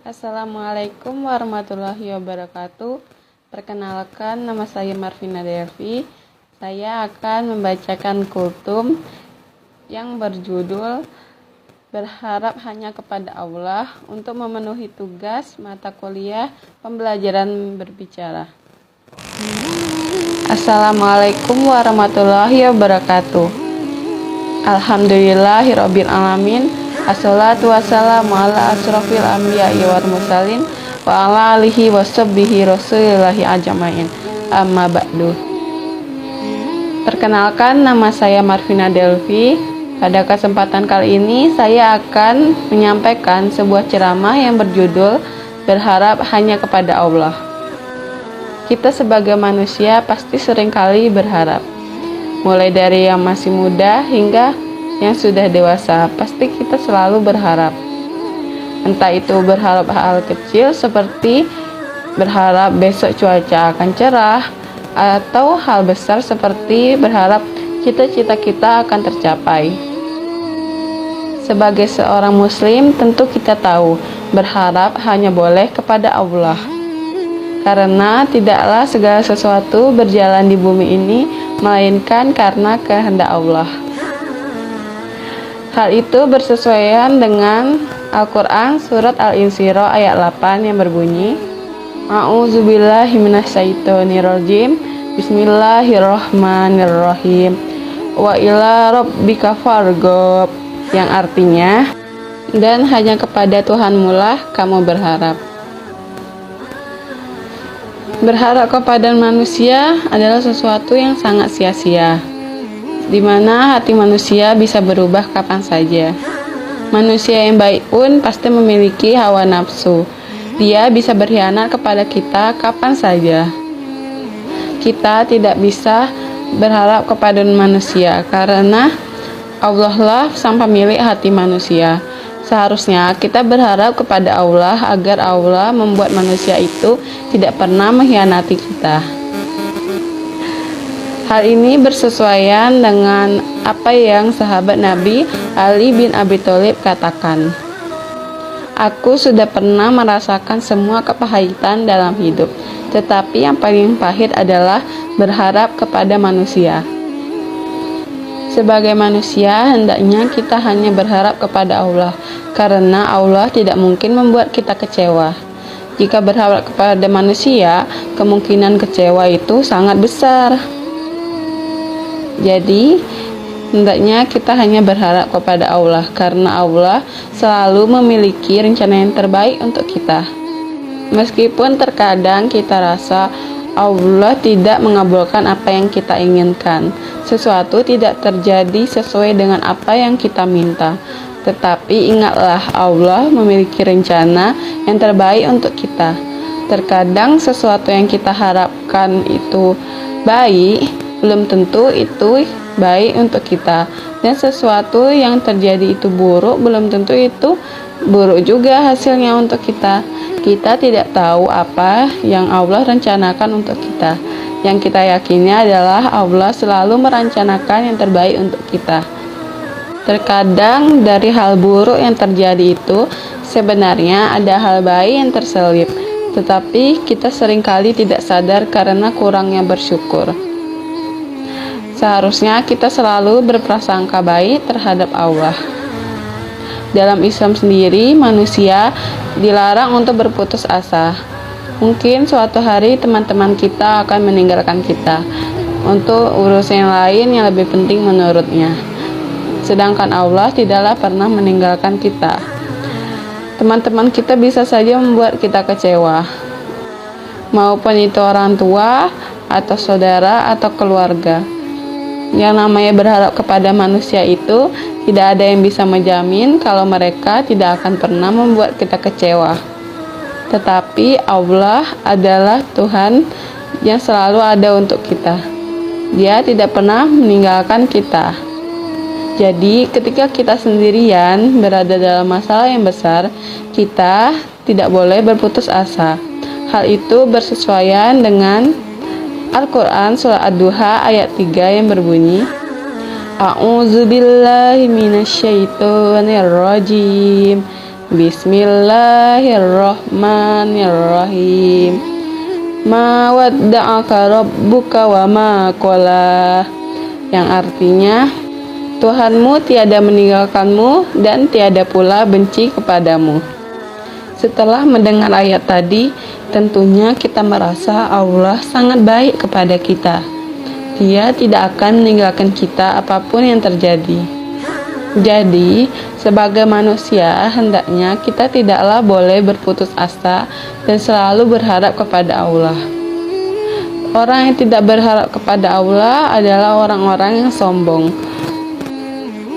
Assalamualaikum warahmatullahi wabarakatuh. Perkenalkan, nama saya Marvina Delvi. Saya akan membacakan kultum yang berjudul Berharap Hanya Kepada Allah untuk memenuhi tugas mata kuliah pembelajaran berbicara. Assalamualaikum warahmatullahi wabarakatuh. Alhamdulillahirabbil alamin. Assalatu wassalamu ala asrofil anbiya'i wal mursalin wa ala alihi washabbihi rasulillahi ajmain. Amma ba'du. Perkenalkan, nama saya Marvina Delvi. Pada kesempatan kali ini saya akan menyampaikan sebuah ceramah yang berjudul Berharap Hanya Kepada Allah. Kita sebagai manusia pasti seringkali berharap. Mulai dari yang masih muda hingga yang sudah dewasa, pasti kita selalu berharap. Entah itu berharap hal kecil seperti berharap besok cuaca akan cerah, atau hal besar seperti berharap cita-cita kita akan tercapai. Sebagai seorang muslim, tentu kita tahu berharap hanya boleh kepada Allah. Karena tidaklah segala sesuatu berjalan di bumi ini melainkan karena kehendak Allah. Hal itu bersesuaian dengan Al-Quran surat Al-Insyirah ayat 8 yang berbunyi, A'udzubillahi minasyaitonirrajim, Bismillahirrahmanirrahim, wa ila rabbika farghab, yang artinya, dan hanya kepada Tuhanmu lah kamu berharap. Berharap kepada manusia adalah sesuatu yang sangat sia-sia, di mana hati manusia bisa berubah kapan saja. Manusia yang baik pun pasti memiliki hawa nafsu. Dia bisa berkhianat kepada kita kapan saja. Kita tidak bisa berharap kepada manusia karena Allah lah sang pemilik hati manusia. Seharusnya kita berharap kepada Allah agar Allah membuat manusia itu tidak pernah mengkhianati kita. Hal ini bersesuaian dengan apa yang sahabat Nabi Ali bin Abi Thalib katakan. Aku sudah pernah merasakan semua kepahitan dalam hidup, tetapi yang paling pahit adalah berharap kepada manusia. Sebagai manusia, hendaknya kita hanya berharap kepada Allah, karena Allah tidak mungkin membuat kita kecewa. Jika berharap kepada manusia, kemungkinan kecewa itu sangat besar. Jadi, hendaknya kita hanya berharap kepada Allah karena Allah selalu memiliki rencana yang terbaik untuk kita. Meskipun terkadang kita rasa Allah tidak mengabulkan apa yang kita inginkan, sesuatu tidak terjadi sesuai dengan apa yang kita minta. Tetapi ingatlah, Allah memiliki rencana yang terbaik untuk kita. Terkadang sesuatu yang kita harapkan itu baik, belum tentu itu baik untuk kita, dan sesuatu yang terjadi itu buruk, belum tentu itu buruk juga hasilnya untuk kita. Kita tidak tahu apa yang Allah rencanakan untuk kita. Yang kita yakini adalah Allah selalu merencanakan yang terbaik untuk kita. Terkadang dari hal buruk yang terjadi itu sebenarnya ada hal baik yang terselip, tetapi kita seringkali tidak sadar karena kurangnya bersyukur. Seharusnya kita selalu berprasangka baik terhadap Allah. Dalam Islam sendiri, manusia dilarang untuk berputus asa. Mungkin suatu hari teman-teman kita akan meninggalkan kita untuk urusan yang lain yang lebih penting menurutnya. Sedangkan Allah tidaklah pernah meninggalkan kita. Teman-teman kita bisa saja membuat kita kecewa, maupun itu orang tua, atau saudara, atau keluarga. Yang namanya berharap kepada manusia itu tidak ada yang bisa menjamin kalau mereka tidak akan pernah membuat kita kecewa. Tetapi Allah adalah Tuhan yang selalu ada untuk kita. Dia tidak pernah meninggalkan kita. Jadi ketika kita sendirian berada dalam masalah yang besar, kita tidak boleh berputus asa. Hal itu bersesuaian dengan Al-Quran Surah Ad-Duha ayat 3 yang berbunyi, A'udzubillahi minasyaitonirrajim. Bismillahirrahmanirrahim. Ma wadda'aka rabbuka wa ma qala. Yang artinya, Tuhanmu tiada meninggalkanmu dan tiada pula benci kepadamu. Setelah mendengar ayat tadi, tentunya kita merasa Allah sangat baik kepada kita. Dia tidak akan meninggalkan kita apapun yang terjadi. Jadi, sebagai manusia, hendaknya kita tidaklah boleh berputus asa dan selalu berharap kepada Allah. Orang yang tidak berharap kepada Allah adalah orang-orang yang sombong.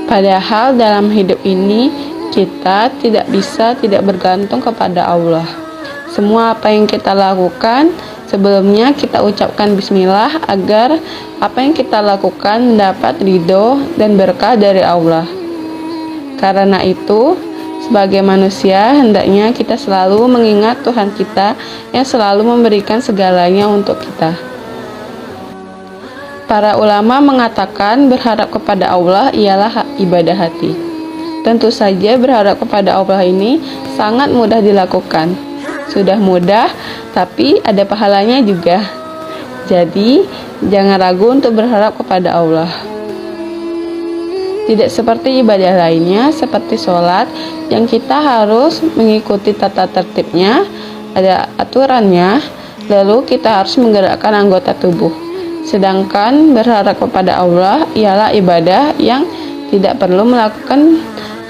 Padahal dalam hidup ini, kita tidak bisa tidak bergantung kepada Allah. Semua apa yang kita lakukan, sebelumnya kita ucapkan bismillah agar apa yang kita lakukan mendapat ridho dan berkah dari Allah. Karena itu, sebagai manusia, hendaknya kita selalu mengingat Tuhan kita yang selalu memberikan segalanya untuk kita. Para ulama mengatakan berharap kepada Allah ialah ibadah hati. Tentu saja berharap kepada Allah ini sangat mudah dilakukan. Sudah mudah, tapi ada pahalanya juga. Jadi, jangan ragu untuk berharap kepada Allah. Tidak seperti ibadah lainnya, seperti sholat, yang kita harus mengikuti tata tertibnya, ada aturannya, lalu kita harus menggerakkan anggota tubuh. Sedangkan berharap kepada Allah ialah ibadah yang tidak perlu melakukan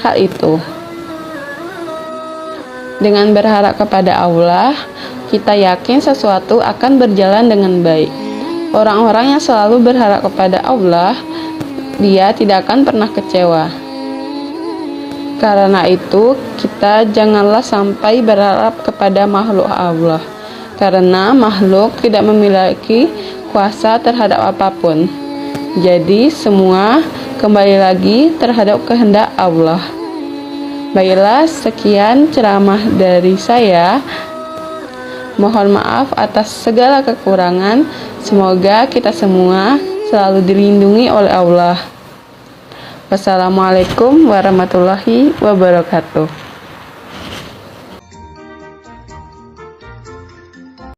hal itu. Dengan berharap kepada Allah, kita yakin sesuatu akan berjalan dengan baik. Orang-orang yang selalu berharap kepada Allah, dia tidak akan pernah kecewa. Karena itu, kita janganlah sampai berharap kepada makhluk Allah, karena makhluk tidak memiliki kuasa terhadap apapun. Jadi, semua kembali lagi terhadap kehendak Allah. Baiklah, sekian ceramah dari saya. Mohon maaf atas segala kekurangan. Semoga kita semua selalu dilindungi oleh Allah. Wassalamualaikum warahmatullahi wabarakatuh.